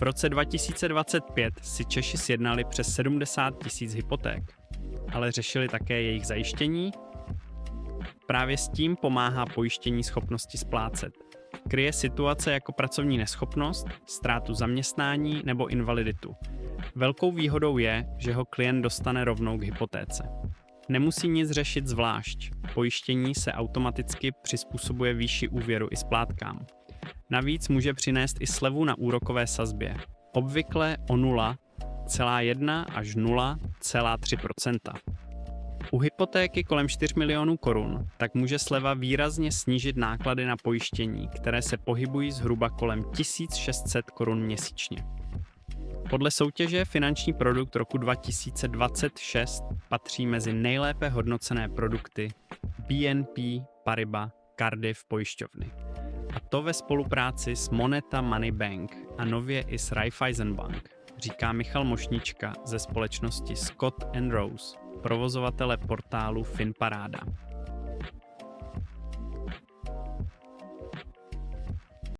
V roce 2025 si Češi sjednali přes 70 000 hypoték, ale řešili také jejich zajištění. Právě s tím pomáhá pojištění schopnosti splácet. Kryje situace jako pracovní neschopnost, ztrátu zaměstnání nebo invaliditu. Velkou výhodou je, že ho klient dostane rovnou k hypotéce. Nemusí nic řešit zvlášť. Pojištění se automaticky přizpůsobuje výši úvěru i splátkám. Navíc může přinést i slevu na úrokové sazbě. Obvykle o 0,1 až 0,3 %. U hypotéky kolem 4 milionů korun tak může sleva výrazně snížit náklady na pojištění, které se pohybují zhruba kolem 1600 korun měsíčně. Podle soutěže finanční produkt roku 2026 patří mezi nejlépe hodnocené produkty BNP Paribas Cardiff pojišťovny. A to ve spolupráci s Moneta Money Bank a nově i s Raiffeisen Bank, říká Michal Mošnička ze společnosti Scott & Rose, provozovatele portálu FinParáda.